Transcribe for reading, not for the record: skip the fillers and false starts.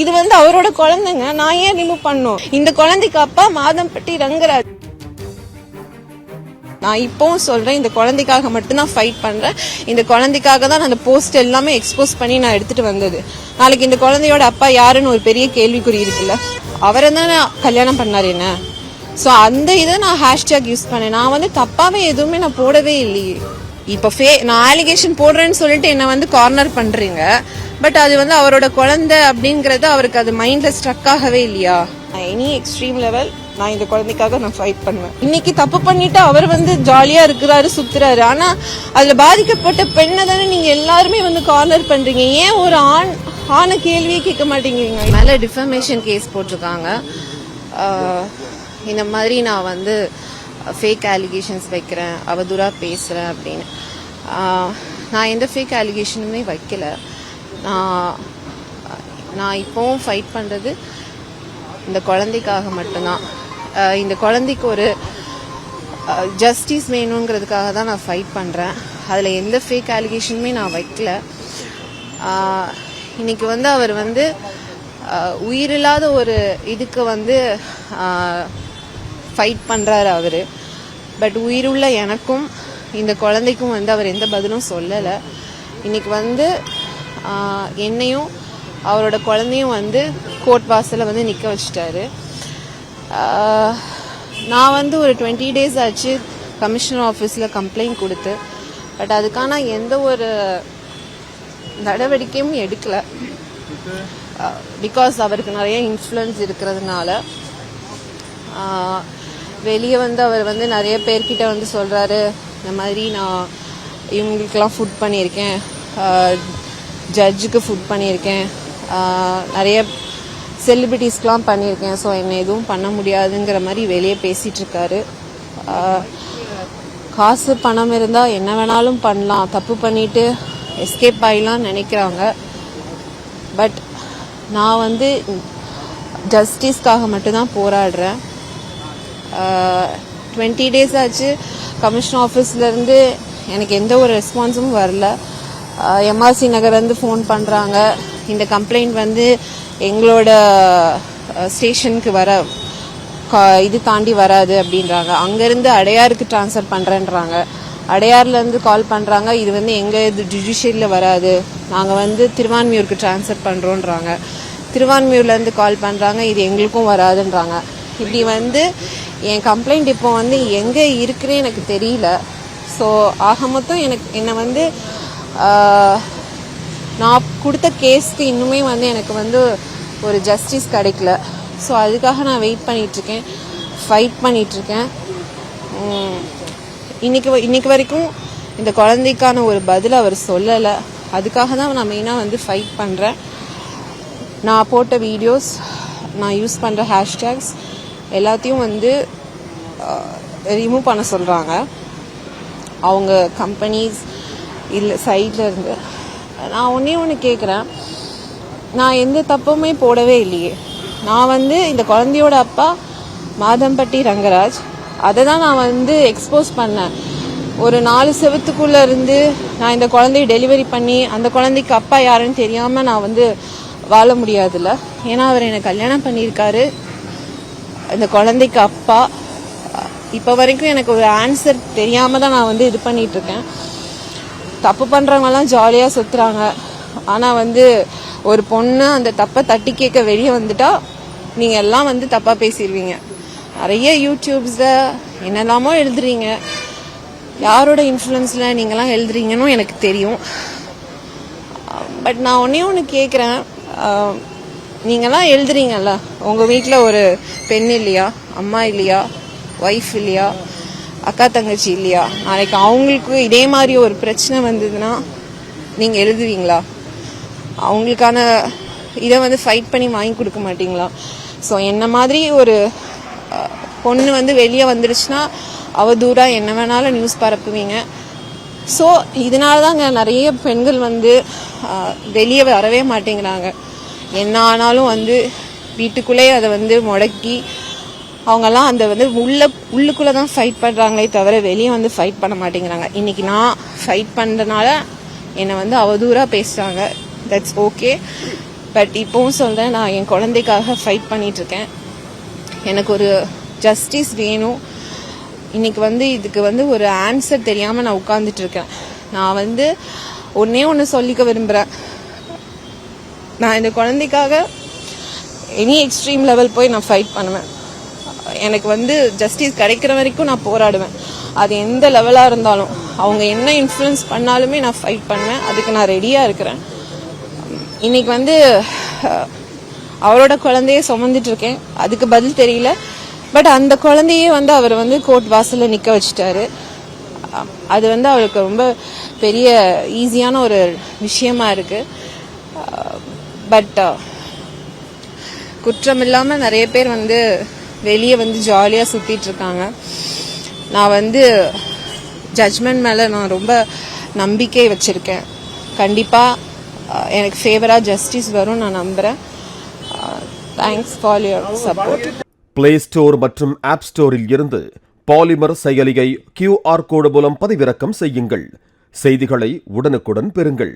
இது வந்து அவரோட குழந்தைங்க, நான் ஏன் ரிமூவ் பண்ணும்? இந்த குழந்தைக்கு அப்பா மாதம்பட்டி ரங்கராஜ். நான் இப்பவும் சொல்றேன், இந்த குழந்தைக்காக மட்டும் நான் ஃபைட் பண்றேன். இந்த குழந்தைக்காக தான் நான் அந்த போஸ்ட் எல்லாமே எக்ஸ்போஸ் பண்ணி நான் எடுத்துட்டு வந்தது. நாளைக்கு இந்த குழந்தையோட அப்பா யாருன்னு ஒரு பெரிய கேள்விக்குறி இருக்குல்ல. அவரை தான் கல்யாணம் பண்ணாரு என்ன. ஸோ அந்த இதை நான் ஹேஷ்டேக் யூஸ் பண்ணேன். நான் வந்து தப்பாவே எதுவுமே நான் போடவே இல்லையே. இப்போ நான் அலிகேஷன் போடுறேன்னு சொல்லிட்டு என்ன வந்து கார்னர் பண்றீங்க. பட் அது வந்து அவரோட குழந்தை அப்படிங்கறது அவருக்கு அது மைண்ட்ல ஸ்ட்ரக் ஆகவே இல்லையா? எனி எக்ஸ்ட்ரீம் லெவல் நான் இந்த குழந்தைக்காக நான் ஃபைட் பண்ணுவேன். இன்னைக்கு தப்பு பண்ணிட்டு அவர் வந்து ஜாலியா இருக்கிறாரு, சுத்துறாரு. ஆனா அதுல பாதிக்கப்பட்ட பெண்ணை தானே நீங்க எல்லாருமே வந்து கார்னர் பண்றீங்க. ஏன் ஒரு ஆணை கேள்வியே கேட்க மாட்டேங்கிறீங்க? மேல டிஃபமேஷன் கேஸ் போட்டிருக்காங்க. இந்த மாதிரி நான் வந்து ஃபேக் அலிகேஷன்ஸ் வைக்கிறேன், அவதூறா பேசுறேன் அப்படின்னு. நான் எந்த ஃபேக் அலிகேஷனுமே வைக்கல. நான் இப்போவும் ஃபைட் பண்றது இந்த குழந்தைக்காக மட்டும்தான். இந்த குழந்தைக்கு ஒரு ஜஸ்டிஸ் வேணுங்கிறதுக்காக தான் நான் ஃபைட் பண்றேன். அதுல எந்த ஃபேக் அலிகேஷனுமே நான் வைக்கல. இன்னைக்கு வந்து அவர் வந்து உயிரில்லாத ஒரு இதுக்கு வந்து ஃபைட் பண்றாரு அவரு. பட் உயிருள்ள எனக்கும் இந்த குழந்தைக்கும் வந்து அவர் எந்த பதிலும் சொல்லலை. இன்னைக்கு வந்து என்னையும் அவரோட குழந்தையும் வந்து கோர்ட் வாசல்ல வந்து நிக்க வச்சுட்டாரு. நான் வந்து ஒரு 20 days ஆச்சு கமிஷனர் ஆஃபீஸ்ல கம்ப்ளைண்ட் கொடுத்து. பட் அதுக்கான எந்த ஒரு நடவடிக்கையும் எடுக்கல. பிகாஸ் அவருக்கு நிறைய இன்ஃப்ளூயன்ஸ் இருக்கிறதுனால வெளியே வந்து அவர் வந்து நிறைய பேர்கிட்ட வந்து சொல்றாரு, இந்த மாதிரி நான் இவங்களுக்கெல்லாம் ஃபுட் பண்ணியிருக்கேன், ஜட்ஜுக்கு ஃபுட் பண்ணியிருக்கேன், நிறைய செலிபிரிட்டிஸ்க்கெலாம் பண்ணியிருக்கேன், ஸோ என்னை எதுவும் பண்ண முடியாதுங்கிற மாதிரி வெளியே பேசிட்டு இருக்காரு. காசு பணம் இருந்தால் என்ன வேணாலும் பண்ணலாம், தப்பு பண்ணிட்டு எஸ்கேப் ஆகிலாம் நினைக்கிறாங்க. பட் நான் வந்து ஜஸ்டிஸ்க்காக மட்டும்தான் போராடுறேன். 20 days ஆச்சு கமிஷன் ஆஃபீஸ்லேருந்து எனக்கு எந்த ஒரு ரெஸ்பான்ஸும் வரல. எம்ஆர்சி நகர்லேருந்து ஃபோன் பண்ணுறாங்க, இந்த கம்ப்ளைண்ட் வந்து எங்களோட ஸ்டேஷனுக்கு இது தாண்டி வராது அப்படின்றாங்க. அங்கேருந்து அடையாருக்கு ட்ரான்ஸ்ஃபர் பண்ணுறேன்றாங்க. அடையார்லேருந்து கால் பண்ணுறாங்க, இது வந்து எங்கள் ஜுடிஷியரியில் வராது, நாங்கள் வந்து திருவான்மியூருக்கு ட்ரான்ஸ்ஃபர் பண்ணுறோன்றாங்க. திருவான்மியூர்லேருந்து கால் பண்ணுறாங்க, இது எங்களுக்கும் வராதுன்றாங்க. இப்படி வந்து என் கம்ப்ளைண்ட் இப்போ வந்து எங்கே இருக்குன்னு எனக்கு தெரியல. ஸோ ஆக மொத்தம் என்னை வந்து நான் கொடுத்த கேஸ்க்கு இன்னுமே வந்து எனக்கு வந்து ஒரு ஜஸ்டிஸ் கிடைக்கல. ஸோ அதுக்காக நான் வெயிட் பண்ணிகிட்ருக்கேன், ஃபைட் பண்ணிகிட்ருக்கேன். இன்னைக்கு வரைக்கும் இந்த குழந்தைக்கான ஒரு பதில் அவர் சொல்லலை. அதுக்காக தான் நான் மெயினாக வந்து ஃபைட் பண்ணுறேன். நான் போட்ட வீடியோஸ், நான் யூஸ் பண்ணுற ஹேஷ்டேக்ஸ் எல்லாத்தையும் வந்து ரிமூவ் பண்ண சொல்கிறாங்க அவங்க கம்பெனிஸ் இல்லை சைடில் இருந்து. நான் ஒன்று கேட்குறேன், நான் எந்த தப்புமே போடவே இல்லையே. நான் வந்து இந்த குழந்தையோட அப்பா மாதம்பட்டி ரங்கராஜ், அதை தான் நான் வந்து எக்ஸ்போஸ் பண்ணேன். ஒரு 4 செவத்துக்குள்ளே இருந்து நான் இந்த குழந்தைய டெலிவரி பண்ணி அந்த குழந்தைக்கு அப்பா யாருன்னு தெரியாமல் நான் வந்து வாழ முடியாதுல்ல. ஏன்னா அவர் என்னை கல்யாணம் பண்ணியிருக்காரு, இந்த குழந்தைக்கு அப்பா. இப்போ வரைக்கும் எனக்கு ஒரு ஆன்சர் தெரியாமல் தான் நான் வந்து இது பண்ணிகிட்ருக்கேன். தப்பு பண்ணுறவங்கலாம் ஜாலியாக சுற்றுறாங்க. ஆனால் வந்து ஒரு பொண்ணு அந்த தப்பை தட்டி கேட்க வெளியே வந்துட்டா நீங்கள் எல்லாம் வந்து தப்பாக பேசிடுவீங்க. நிறைய யூடியூப்ஸில் என்னெல்லாமோ எழுதுறீங்க, யாரோட இன்ஃப்ளூயன்ஸில் நீங்களாம் எழுதுறீங்கன்னு எனக்கு தெரியும். பட் நான் ஒன்று கேட்குறேன், நீங்களாம் எழுதுறீங்கல்ல, உங்கள் வீட்டில் ஒரு பெண் இல்லையா, அம்மா இல்லையா, ஒய்ஃப் இல்லையா, அக்கா தங்கச்சி இல்லையா? நாளைக்கு அவங்களுக்கு இதே மாதிரி ஒரு பிரச்சனை வந்ததுன்னா நீங்கள் எழுதுவீங்களா? அவங்களுக்கான இதை வந்து ஃபைட் பண்ணி வாங்கி கொடுக்க மாட்டீங்களா? ஸோ என்ன மாதிரி ஒரு பொண்ணு வந்து வெளியே வந்துடுச்சுன்னா அவதூறாக என்ன வேணாலும் நியூஸ் பரப்புவீங்க. ஸோ இதனால தாங்க நிறைய பெண்கள் வந்து வெளியே வரவே மாட்டேங்கிறாங்க. என்ன ஆனாலும் வந்து வீட்டுக்குள்ளேயே அதை வந்து முடக்கி அவங்கெல்லாம் அந்த வந்து உள்ளுக்குள்ளே தான் ஃபைட் பண்ணுறாங்களே தவிர வெளியே வந்து ஃபைட் பண்ண மாட்டேங்கிறாங்க. இன்னைக்கு நான் ஃபைட் பண்ணுறதுனால என்னை வந்து அவதூறாக பேசுகிறாங்க, தட்ஸ் ஓகே. பட் இப்போவும் சொல்கிறேன், நான் என் குழந்தைக்காக ஃபைட் பண்ணிகிட்ருக்கேன். எனக்கு ஒரு ஜஸ்டிஸ் வேணும். இன்னைக்கு வந்து இதுக்கு வந்து ஒரு ஆன்சர் தெரியாமல் நான் உட்காந்துட்ருக்கேன். நான் வந்து ஒன்று சொல்லிக்க விரும்புகிறேன். நான் இந்த குழந்தைக்காக எனி எக்ஸ்ட்ரீம் லெவல் போய் நான் ஃபைட் பண்ணுவேன். எனக்கு வந்து ஜஸ்டிஸ் கிடைக்கிற வரைக்கும் நான் போராடுவேன். அது எந்த லெவலாக இருந்தாலும், அவங்க என்ன இன்ஃப்ளூயன்ஸ் பண்ணாலுமே நான் ஃபைட் பண்ணுவேன். அதுக்கு நான் ரெடியாக இருக்கிறேன். இன்னைக்கு வந்து அவரோட குழந்தைய சுமந்துட்டு இருக்கேன். அதுக்கு பதில் தெரியல. பட் அந்த குழந்தையே வந்து அவர் வந்து கோர்ட் வாசலில் நிற்க வச்சுட்டாரு. அது வந்து அவருக்கு ரொம்ப பெரிய ஈஸியான ஒரு விஷயமா இருக்கு. பட் குற்றம் இல்லாமல் நிறைய பேர் வந்து வெளியே வந்து ஜாலியாக சுற்றிட்டு இருக்காங்க. நான் வந்து ஜட்ஜ்மெண்ட் மேலே நான் ரொம்ப நம்பிக்கை வச்சுருக்கேன். கண்டிப்பாக எனக்கு ஃபேவராக ஜஸ்டிஸ் வரும் நான் நம்புகிறேன். Thanks for your support. Play store மற்றும் ஆப் ஸ்டோரில் இருந்து பாலிமர் செயலியை QR கோடு மூலம் பதிவிறக்கம் செய்யுங்கள். செய்திகளை உடனுக்குடன் பெறுங்கள்.